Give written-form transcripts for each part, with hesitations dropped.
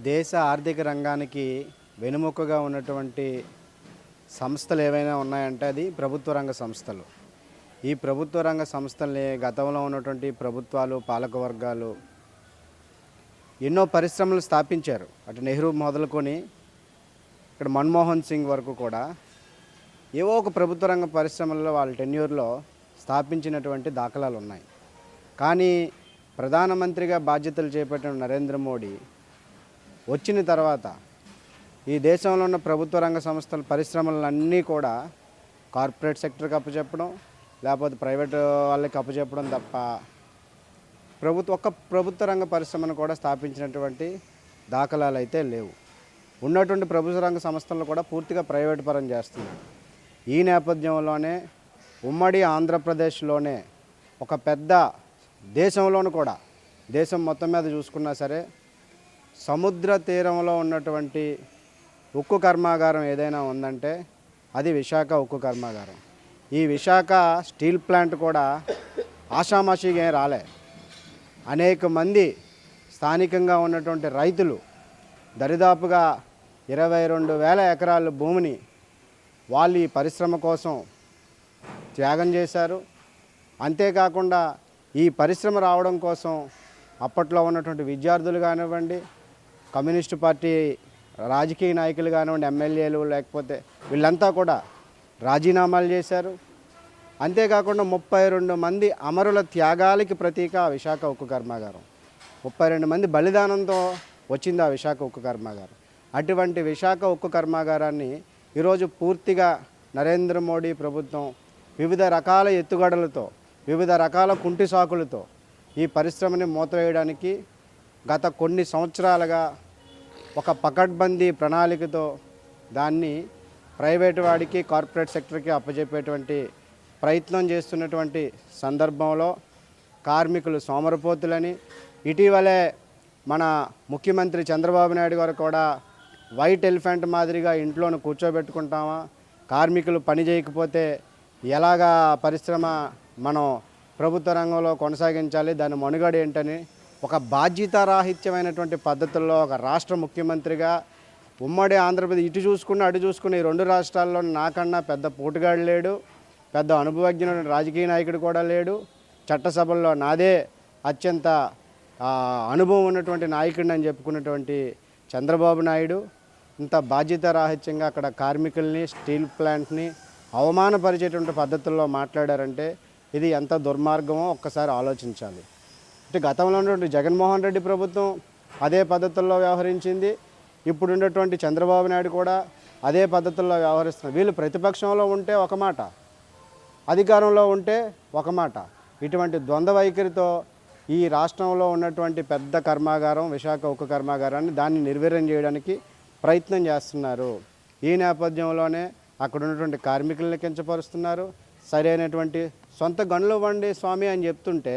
దేశ ఆర్థిక రంగానికి వెన్నెముకగా ఉన్నటువంటి సంస్థలు ఏవైనా ఉన్నాయంటే అది ప్రభుత్వ రంగ సంస్థలు. ఈ ప్రభుత్వ రంగ సంస్థల్ని గతంలో ఉన్నటువంటి ప్రభుత్వాలు, పాలకవర్గాలు ఎన్నో పరిశ్రమలు స్థాపించారు. అటు నెహ్రూ మొదలుకొని ఇక్కడ మన్మోహన్ సింగ్ వరకు కూడా ఏవో ఒక ప్రభుత్వ రంగ పరిశ్రమల్లో వాళ్ళ టెన్యూర్లో స్థాపించినటువంటి దాఖలాలు ఉన్నాయి. కానీ ప్రధానమంత్రిగా బాధ్యతలు చేపట్టిన నరేంద్ర మోడీ వచ్చిన తర్వాత ఈ దేశంలో ఉన్న ప్రభుత్వ రంగ సంస్థల పరిశ్రమలన్నీ కూడా కార్పొరేట్ సెక్టర్కి అప్పచెప్పడం, లేకపోతే ప్రైవేట్ వాళ్ళకి అప్పచెప్పడం తప్ప ప్రభుత్వ రంగ పరిశ్రమను కూడా స్థాపించినటువంటి దాఖలాలు అయితే లేవు. ఉన్నటువంటి ప్రభుత్వ రంగ సంస్థలను కూడా పూర్తిగా ప్రైవేట్ పరం చేస్తున్నారు. ఈ నేపథ్యంలోనే ఉమ్మడి ఆంధ్రప్రదేశ్లోనే ఒక పెద్ద దేశంలోనూ కూడా దేశం మొత్తం మీద చూసుకున్నా సరే సముద్ర తీరంలో ఉన్నటువంటి ఉక్కు కర్మాగారం ఏదైనా ఉందంటే అది విశాఖ ఉక్కు కర్మాగారం. ఈ విశాఖ స్టీల్ ప్లాంట్ కూడా ఆషామాషిగా ఏం రాలే. అనేక మంది స్థానికంగా ఉన్నటువంటి రైతులు దరిదాపుగా 22,000 ఎకరాల భూమిని వాళ్ళు ఈ పరిశ్రమ కోసం త్యాగం చేశారు. అంతేకాకుండా ఈ పరిశ్రమ రావడం కోసం అప్పట్లో ఉన్నటువంటి విద్యార్థులు కానివ్వండి, కమ్యూనిస్టు పార్టీ రాజకీయ నాయకులు కానివ్వండి, ఎమ్మెల్యేలు లేకపోతే వీళ్ళంతా కూడా రాజీనామాలు చేశారు. అంతేకాకుండా 32 మంది అమరుల త్యాగాలకి ప్రతీక విశాఖ ఉక్కు కర్మాగారం. 32 మంది బలిదానంతో వచ్చింది ఆ విశాఖ ఉక్కు కర్మాగారం. అటువంటి విశాఖ ఉక్కు కర్మాగారాన్ని ఈరోజు పూర్తిగా నరేంద్ర మోడీ ప్రభుత్వం వివిధ రకాల ఎత్తుగడలతో, వివిధ రకాల కుంటి సాకులతో ఈ పరిశ్రమని మూతవేయడానికి గత కొన్ని సంవత్సరాలుగా ఒక పకడ్బందీ ప్రణాళికతో దాన్ని ప్రైవేటు వాడికి, కార్పొరేట్ సెక్టర్కి అప్పచెప్పేటువంటి ప్రయత్నం చేస్తున్నటువంటి సందర్భంలో కార్మికులు సోమరపోతులని, ఇటీవలే మన ముఖ్యమంత్రి చంద్రబాబు నాయుడు గారు కూడా వైట్ ఎలిఫెంట్ మాదిరిగా ఇంట్లోనే కూర్చోబెట్టుకుంటామా, కార్మికులు పని చేయకపోతే ఎలాగా పరిశ్రమ మనం ప్రభుత్వ రంగంలో కొనసాగించాలి, దాని మనుగడ ఏంటని ఒక బాధ్యతారాహిత్యమైనటువంటి పద్ధతుల్లో ఒక రాష్ట్ర ముఖ్యమంత్రిగా ఉమ్మడి ఆంధ్రప్రదేశ్ ఇటు చూసుకున్న అటు చూసుకున్న ఈ 2 రాష్ట్రాల్లో నాకన్నా పెద్ద పోటుగాడు లేడు, పెద్ద అనుభవజ్ఞుడు రాజకీయ నాయకుడు కూడా లేడు. చట్టసభల్లో నాదే అత్యంత అనుభవం ఉన్నటువంటి నాయకుడిని అని చెప్పుకున్నటువంటి చంద్రబాబు నాయుడు ఇంత బాధ్యతారాహిత్యంగా అక్కడ కార్మికుల్ని, స్టీల్ ప్లాంట్ని అవమానపరిచేటువంటి పద్ధతుల్లో మాట్లాడారంటే ఇది ఎంత దుర్మార్గమో ఒక్కసారి ఆలోచించాలి. అంటే గతంలో ఉన్నటువంటి జగన్మోహన్ రెడ్డి ప్రభుత్వం అదే పద్ధతుల్లో వ్యవహరించింది. ఇప్పుడు ఉన్నటువంటి చంద్రబాబు నాయుడు కూడా అదే పద్ధతుల్లో వ్యవహరిస్తున్నారు. వీళ్ళు ప్రతిపక్షంలో ఉంటే ఒక మాట, అధికారంలో ఉంటే ఒక మాట. ఇటువంటి ద్వంద్వ వైఖరితో ఈ రాష్ట్రంలో ఉన్నటువంటి పెద్ద కర్మాగారం విశాఖ ఉక్కు కర్మాగారాన్ని దాన్ని నిర్వీర్యం చేయడానికి ప్రయత్నం చేస్తున్నారు. ఈ నేపథ్యంలోనే అక్కడ ఉన్నటువంటి కార్మికులను కించపరుస్తున్నారు. సరైనటువంటి సొంత గనులు ఇవ్వండి స్వామి అని చెప్తుంటే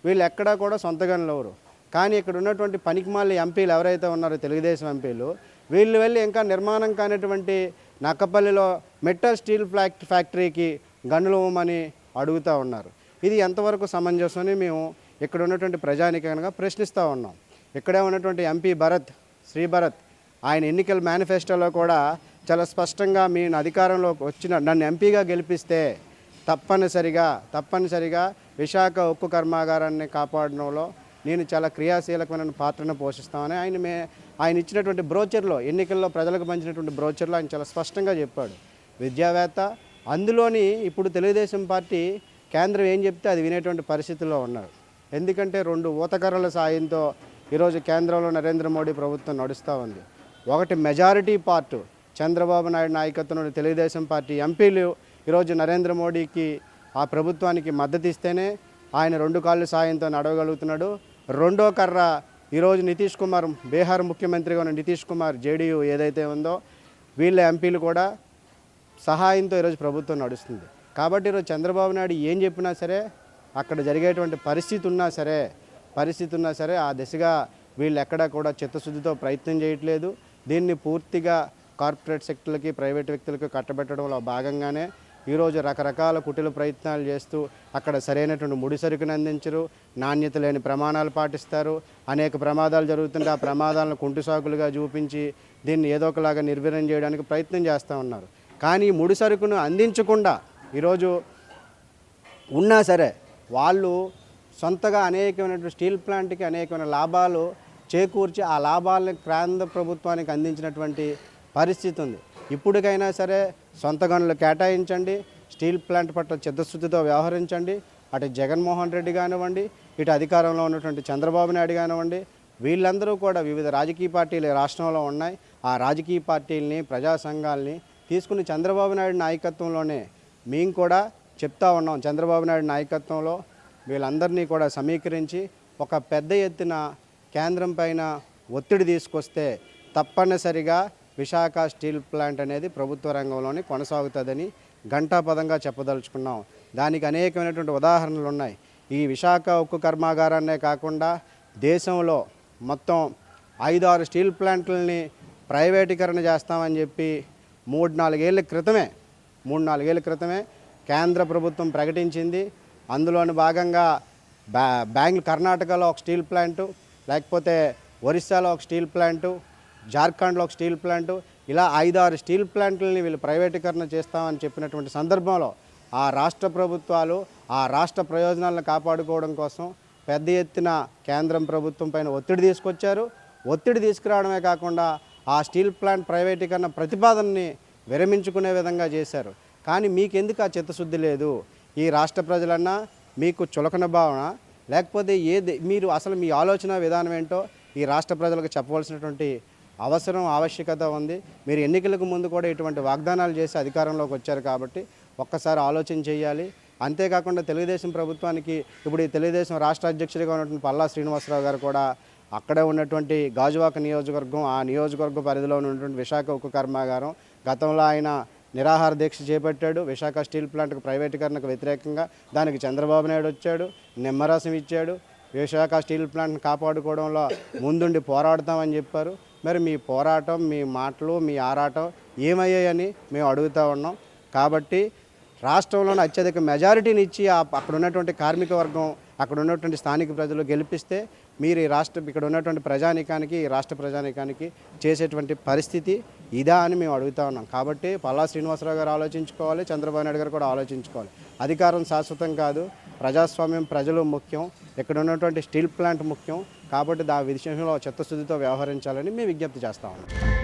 వీళ్ళు ఎక్కడా కూడా సొంత గనులు ఎవరు. కానీ ఇక్కడ ఉన్నటువంటి పనికిమాల ఎంపీలు ఎవరైతే ఉన్నారో తెలుగుదేశం ఎంపీలు, వీళ్ళు వెళ్ళి ఇంకా నిర్మాణం కానిటువంటి నక్కపల్లిలో మెటల్ స్టీల్ ఫ్యాక్టరీకి గనులు ఇవ్వమని అడుగుతూ ఉన్నారు. ఇది ఎంతవరకు సమంజసమని మేము ఇక్కడ ఉన్నటువంటి ప్రజానికంగా ప్రశ్నిస్తూ ఉన్నాం. ఇక్కడే ఉన్నటువంటి ఎంపీ శ్రీ భరత్ ఆయన ఎన్నికల మేనిఫెస్టోలో కూడా చాలా స్పష్టంగా మీరు అధికారంలోకి వచ్చిన నన్ను ఎంపీగా గెలిపిస్తే తప్పనిసరిగా విశాఖ ఉక్కు కర్మాగారాన్ని కాపాడడంలో నేను చాలా క్రియాశీలకమైన పాత్రను పోషిస్తామని ఆయన ఇచ్చినటువంటి బ్రోచర్లో, ఎన్నికల్లో ప్రజలకు పంచినటువంటి బ్రోచర్లో ఆయన చాలా స్పష్టంగా చెప్పాడు. విద్యావేత్త, అందులోని ఇప్పుడు తెలుగుదేశం పార్టీ కేంద్రం ఏం చెప్తే అది వినేటువంటి పరిస్థితుల్లో ఉన్నారు. ఎందుకంటే 2 ఊతకర్రల సాయంతో ఈరోజు కేంద్రంలో నరేంద్ర మోడీ ప్రభుత్వం నడుస్తూ ఉంది. ఒకటి మెజారిటీ పార్ట్ చంద్రబాబు నాయుడు నాయకత్వంలోని తెలుగుదేశం పార్టీ ఎంపీలు ఈరోజు నరేంద్ర మోడీకి ఆ ప్రభుత్వానికి మద్దతు ఇస్తేనే ఆయన 2 కాళ్ళ సాయంతో నడవగలుగుతున్నాడు. రెండో కర్ర ఈరోజు నితీష్ కుమార్, బీహార్ ముఖ్యమంత్రిగా ఉన్న నితీష్ కుమార్ జేడీయూ ఏదైతే ఉందో వీళ్ళ ఎంపీలు కూడా సహాయంతో ఈరోజు ప్రభుత్వం నడుస్తుంది. కాబట్టి ఈరోజు చంద్రబాబు నాయుడు ఏం చెప్పినా సరే అక్కడ జరిగేటువంటి పరిస్థితి ఉన్నా సరే ఆ దిశగా వీళ్ళు ఎక్కడా కూడా చిత్తశుద్ధితో ప్రయత్నం చేయట్లేదు. దీన్ని పూర్తిగా కార్పొరేట్ సెక్టర్లకి, ప్రైవేట్ వ్యక్తులకు కట్టబెట్టడంలో భాగంగానే ఈరోజు రకరకాల కుటిల ప్రయత్నాలు చేస్తూ అక్కడ సరైనటువంటి ముడి సరుకును అందించరు, నాణ్యత లేని ప్రమాణాలు పాటిస్తారు. అనేక ప్రమాదాలు జరుగుతుంటే ఆ ప్రమాదాలను కుంటి సాకులుగా చూపించి దీన్ని ఏదో ఒకలాగా నిర్వీర్యం చేయడానికి ప్రయత్నం చేస్తూ ఉన్నారు. కానీ ముడి సరుకును అందించకుండా ఈరోజు ఉన్నా సరే వాళ్ళు సొంతగా అనేకమైనటువంటి స్టీల్ ప్లాంట్కి అనేకమైన లాభాలు చేకూర్చి ఆ లాభాలను కేంద్ర ప్రభుత్వానికి అందించినటువంటి పరిస్థితి ఉంది. ఇప్పటికైనా సరే సొంత గనులు కేటాయించండి, స్టీల్ ప్లాంట్ పట్ల చిత్తశుద్ధితో వ్యవహరించండి. అటు జగన్మోహన్ రెడ్డి కానివ్వండి, ఇటు అధికారంలో ఉన్నటువంటి చంద్రబాబు నాయుడు కానివ్వండి, వీళ్ళందరూ కూడా వివిధ రాజకీయ పార్టీలు రాష్ట్రంలో ఉన్నాయి. ఆ రాజకీయ పార్టీలని, ప్రజా సంఘాలని తీసుకుని చంద్రబాబు నాయుడు నాయకత్వంలోనే మేము కూడా చెప్తా ఉన్నాం. చంద్రబాబు నాయుడు నాయకత్వంలో వీళ్ళందరినీ కూడా సమీకరించి ఒక పెద్ద ఎత్తున కేంద్రం పైన ఒత్తిడి తీసుకొస్తే తప్పనిసరిగా విశాఖ స్టీల్ ప్లాంట్ అనేది ప్రభుత్వ రంగంలోనే కొనసాగుతుందని ఘంటాపదంగా చెప్పదలుచుకున్నాం. దానికి అనేకమైనటువంటి ఉదాహరణలు ఉన్నాయి. ఈ విశాఖ ఉక్కు కర్మాగారాన్నే కాకుండా దేశంలో మొత్తం 5-6 స్టీల్ ప్లాంట్లని ప్రైవేటీకరణ చేస్తామని చెప్పి 3-4 ఏళ్ళ క్రితమే కేంద్ర ప్రభుత్వం ప్రకటించింది. అందులోని భాగంగా కర్ణాటకలో ఒక స్టీల్ ప్లాంటు, లేకపోతే ఒరిస్సాలో ఒక స్టీల్ ప్లాంటు, జార్ఖండ్లో ఒక స్టీల్ ప్లాంటు, ఇలా 5-6 స్టీల్ ప్లాంట్లని వీళ్ళు ప్రైవేటీకరణ చేస్తామని చెప్పినటువంటి సందర్భంలో ఆ రాష్ట్ర ప్రభుత్వాలు ఆ రాష్ట్ర ప్రయోజనాలను కాపాడుకోవడం కోసం పెద్ద ఎత్తున కేంద్రం ప్రభుత్వం పైన ఒత్తిడి తీసుకొచ్చారు. ఒత్తిడి తీసుకురావడమే కాకుండా ఆ స్టీల్ ప్లాంట్ ప్రైవేటీకరణ ప్రతిపాదనని విరమించుకునే విధంగా చేశారు. కానీ మీకెందుకు ఆ చిత్తశుద్ధి లేదు? ఈ రాష్ట్ర ప్రజలన్నా మీకు చులకన భావన, లేకపోతే మీరు అసలు మీ ఆలోచన విధానం ఏంటో ఈ రాష్ట్ర ప్రజలకు చెప్పవలసినటువంటి ఆవశ్యకత ఉంది. మీరు ఎన్నికలకు ముందు కూడా ఇటువంటి వాగ్దానాలు చేసి అధికారంలోకి వచ్చారు కాబట్టి ఒక్కసారి ఆలోచన చేయాలి. అంతేకాకుండా తెలుగుదేశం ప్రభుత్వానికి ఇప్పుడు ఈ తెలుగుదేశం రాష్ట్ర అధ్యక్షుడిగా ఉన్నటువంటి పల్లా శ్రీనివాసరావు గారు కూడా అక్కడే ఉన్నటువంటి గాజువాక నియోజకవర్గం, ఆ నియోజకవర్గ పరిధిలో ఉన్నటువంటి విశాఖ ఉక్కు కర్మాగారం గతంలో ఆయన నిరాహార దీక్ష చేపట్టాడు. విశాఖ స్టీల్ ప్లాంట్కు ప్రైవేటీకరణకు వ్యతిరేకంగా దానికి చంద్రబాబు నాయుడు వచ్చాడు, నిమ్మరసం ఇచ్చాడు. విశాఖ స్టీల్ ప్లాంట్ని కాపాడుకోవడంలో ముందుండి పోరాడతామని చెప్పారు. మరి మీ పోరాటం, మీ మాటలు, మీ ఆరాటం ఏమయ్యాయని మేము అడుగుతూ ఉన్నాం. కాబట్టి రాష్ట్రంలోని అత్యధిక మెజారిటీని ఇచ్చి అక్కడ ఉన్నటువంటి కార్మిక వర్గం, అక్కడ ఉన్నటువంటి స్థానిక ప్రజలు గెలిపిస్తే మీరు ఇక్కడ ఉన్నటువంటి ప్రజానీకానికి, ఈ రాష్ట్ర ప్రజానీకానికి చేసేటువంటి పరిస్థితి ఇదా అని మేము అడుగుతా ఉన్నాం. కాబట్టి పల్లా శ్రీనివాసరావు గారు ఆలోచించుకోవాలి, చంద్రబాబు నాయుడు గారు కూడా ఆలోచించుకోవాలి. అధికారం శాశ్వతం కాదు, ప్రజాస్వామ్యం ప్రజలు ముఖ్యం, ఇక్కడ ఉన్నటువంటి స్టీల్ ప్లాంట్ ముఖ్యం. కాబట్టి విషయంలో చిత్తశుద్ధితో వ్యవహరించాలని మేము విజ్ఞప్తి చేస్తా ఉన్నాం.